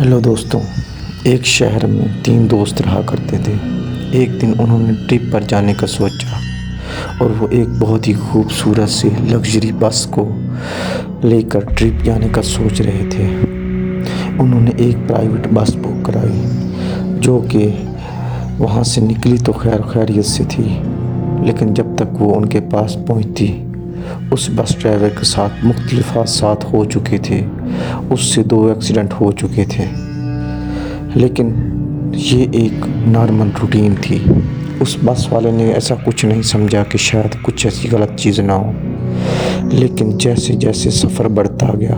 Hello दोस्तों। एक शहर में 3 दोस्त रहा करते थे। एक दिन उन्होंने ट्रिप पर जाने का सोचा और वो एक बहुत ही खूबसूरत सी लग्जरी बस को लेकर ट्रिप जाने का सोच रहे थे। उन्होंने एक प्राइवेट बस बुक कराई जो कि वहाँ से निकली तो खैर खैरियत से थी, लेकिन जब तक वो उनके पास पहुँचती उस बस ड्राइवर के साथ मुख्तलिफ हादसात हो चुके थे। उससे 2 एक्सीडेंट हो चुके थे, लेकिन ये एक नॉर्मल रूटीन थी। उस बस वाले ने ऐसा कुछ नहीं समझा कि शायद कुछ ऐसी गलत चीज़ ना हो, लेकिन जैसे जैसे सफ़र बढ़ता गया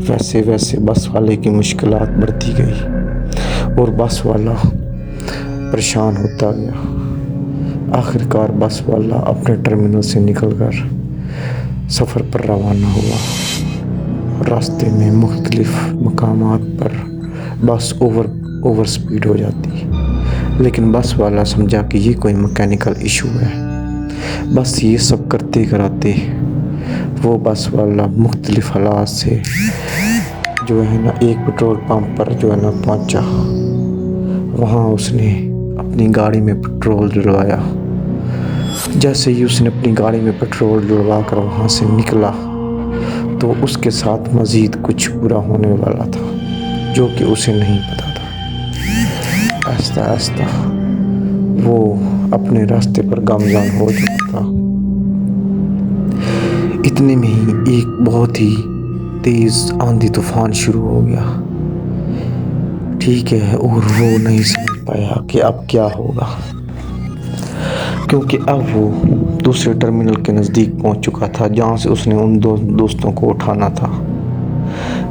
वैसे वैसे बस वाले की मुश्किलात बढ़ती गई और बस वाला परेशान होता गया। आखिरकार बस वाला अपने टर्मिनल से निकलकर सफ़र पर रवाना हुआ। रास्ते में मुख्तलिफ मकामात पर बस ओवर स्पीड हो जाती, लेकिन बस वाला समझा कि ये कोई मैकेनिकल इशू है। बस ये सब करते कराते वो बस वाला मुख्तलिफ हालात से जो है ना एक पेट्रोल पंप पर जो है ना पहुंचा। वहाँ उसने अपनी गाड़ी में पेट्रोल डलवाया। जैसे ही उसने अपनी गाड़ी में पेट्रोल डलवा कर वहाँ से निकला तो उसके साथ मज़ीद कुछ बुरा होने वाला था जो कि उसे नहीं पता था। आहिस्ता आहिस्ता वो अपने रास्ते पर गामज़ान हो चुका था। इतने में ही एक बहुत ही तेज़ आंधी तूफान शुरू हो गया। ठीक है, और वो नहीं समझ पाया कि अब क्या होगा, क्योंकि अब वो दूसरे टर्मिनल के नज़दीक पहुंच चुका था जहां से उसने उन दोस्तों को उठाना था।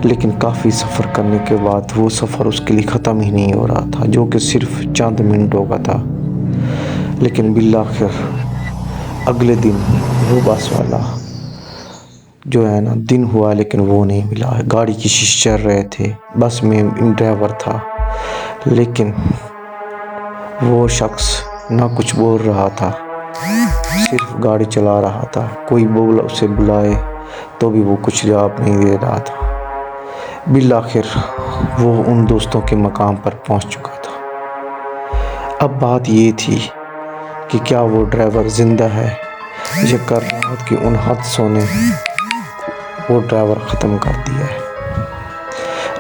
लेकिन काफ़ी सफ़र करने के बाद वो सफ़र उसके लिए ख़त्म ही नहीं हो रहा था, जो कि सिर्फ चंद मिनटों का था। लेकिन बिल्लाखिर अगले दिन वो बस वाला जो है ना, दिन हुआ लेकिन वो नहीं मिला। गाड़ी की शीशे चल रहे थे, बस में ड्राइवर था, लेकिन वो शख्स ना कुछ बोल रहा था, सिर्फ गाड़ी चला रहा था। कोई उसे बुलाए तो भी वो कुछ जवाब नहीं दे रहा था। बिल्लाखिर वो उन दोस्तों के मकाम पर पहुंच चुका था। अब बात ये थी कि क्या वो ड्राइवर ज़िंदा है या कर रात के उन हादसों ने वो ड्राइवर ख़त्म कर दिया है।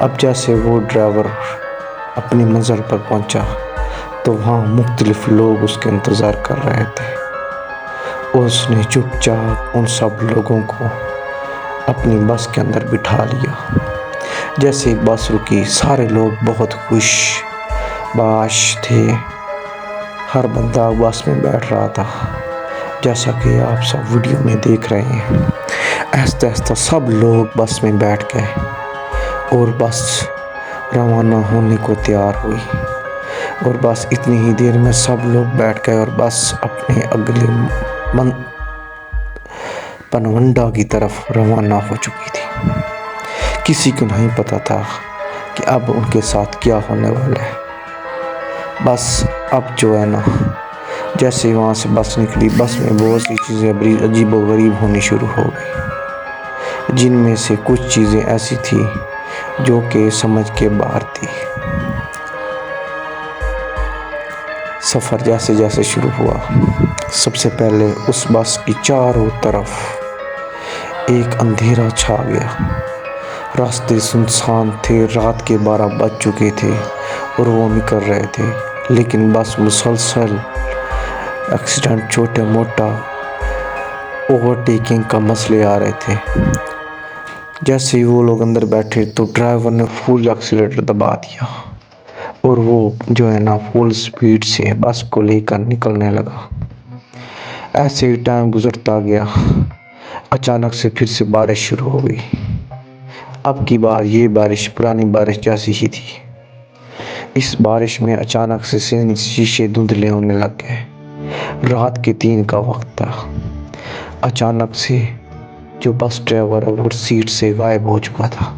अब जैसे वो ड्राइवर अपनी मंजिल पर पहुंचा तो वहाँ मुख्तलिफ लोग उसके इंतज़ार कर रहे थे। उसने चुपचाप उन सब लोगों को अपनी बस के अंदर बिठा लिया। जैसे बस रुकी, सारे लोग बहुत खुश बाश थे। हर बंदा बस में बैठ रहा था, जैसा कि आप सब वीडियो में देख रहे हैं। आहिस्ता आहिस्ता सब लोग बस में बैठ गए और बस रवाना होने को तैयार हुई। और बस इतनी ही देर में सब लोग बैठ गए और बस अपने अगले पनवंडा की तरफ रवाना हो चुकी थी। किसी को नहीं पता था कि अब उनके साथ क्या होने वाला है। बस अब जो है ना, जैसे वहाँ से बस निकली, बस में बहुत सी चीज़ें अजीब व गरीब होनी शुरू हो गई, जिनमें से कुछ चीज़ें ऐसी थी जो कि समझ के बाहर थी। सफ़र जैसे जैसे शुरू हुआ, सबसे पहले उस बस की चारों तरफ एक अंधेरा छा गया। रास्ते सुनसान थे, रात के 12 बज चुके थे और वो निकल रहे थे, लेकिन बस मुसलसल एक्सीडेंट, छोटे मोटा ओवरटेकिंग का मसले आ रहे थे। जैसे ही वो लोग अंदर बैठे तो ड्राइवर ने फुल एक्सीलेटर दबा दिया और वो जो है ना फुल स्पीड से बस को लेकर निकलने लगा। ऐसे ही टाइम गुजरता गया। अचानक से फिर से बारिश शुरू हो गई। अब की बार ये बारिश पुरानी बारिश जैसी ही थी। इस बारिश में अचानक से शीशे धुंधले होने लग गए। रात के 3 का वक्त था। अचानक से जो बस ड्राइवर है वो सीट से गायब हो चुका था।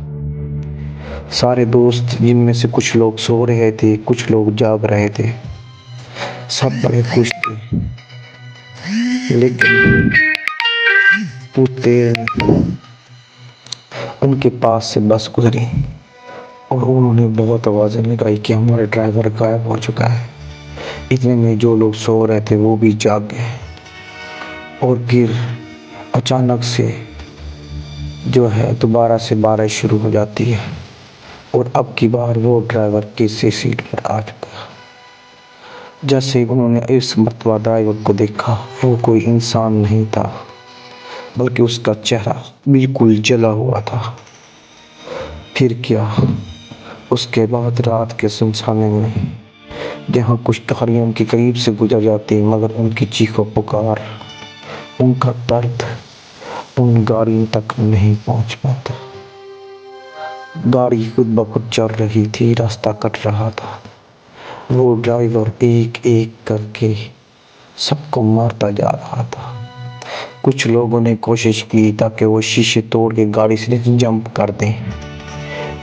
सारे दोस्त, जिनमें से कुछ लोग सो रहे थे, कुछ लोग जाग रहे थे, सब बड़े खुश थे। लेकिन उनके पास से बस गुजरी और उन्होंने बहुत आवाज़ें लगाई कि हमारा ड्राइवर गायब हो चुका है। इतने में जो लोग सो रहे थे वो भी जाग गए और फिर अचानक से जो है दोबारा से बारिश शुरू हो जाती है और अब की बार वो ड्राइवर किसी सीट पर आ चुका। जैसे उन्होंने इस मरतबा ड्राइवर को देखा, वो कोई इंसान नहीं था बल्कि उसका चेहरा बिल्कुल जला हुआ था। फिर क्या, उसके बाद रात के सुनसाने में जहाँ कुछ गाड़ियाँ उनके करीब से गुजर जाती मगर उनकी चीखों पुकार, उनका दर्द उन गाड़ियों तक नहीं पहुँच पाता। गाड़ी खुद ब खुद चल रही थी, रास्ता कट रहा था। वो ड्राइवर एक एक करके सबको मारता जा रहा था। कुछ लोगों ने कोशिश की ताकि वो शीशे तोड़ के गाड़ी से जंप कर दें,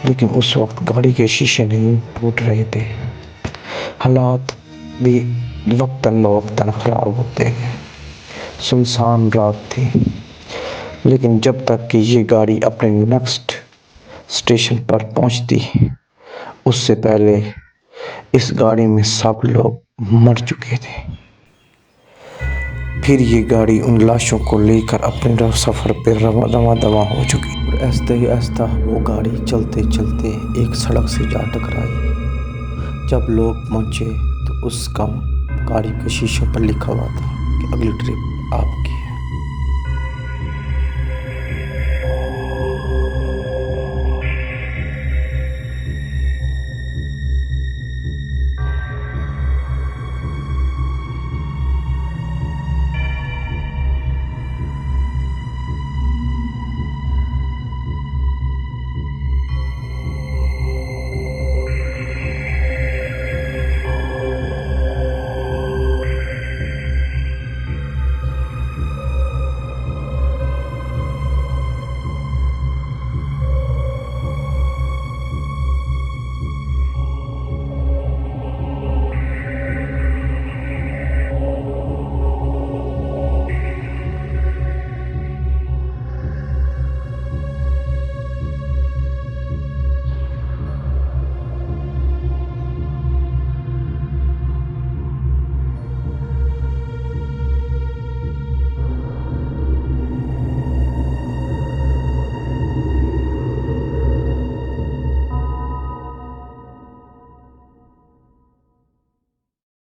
लेकिन उस वक्त गाड़ी के शीशे नहीं टूट रहे थे। हालात भी वक्तन बवक्तन खराब होते गए। सुनसान रात थी, लेकिन जब तक कि ये गाड़ी अपने नेक्स्ट स्टेशन पर पहुंचती उससे पहले इस गाड़ी में सब लोग मर चुके थे। फिर ये गाड़ी उन लाशों को लेकर अपने सफ़र पर रवाना हो चुकी और ऐसा ही ऐसा वो गाड़ी चलते चलते एक सड़क से जा टकराई। जब लोग पहुंचे तो उसका गाड़ी के शीशे पर लिखा हुआ था कि अगली ट्रिप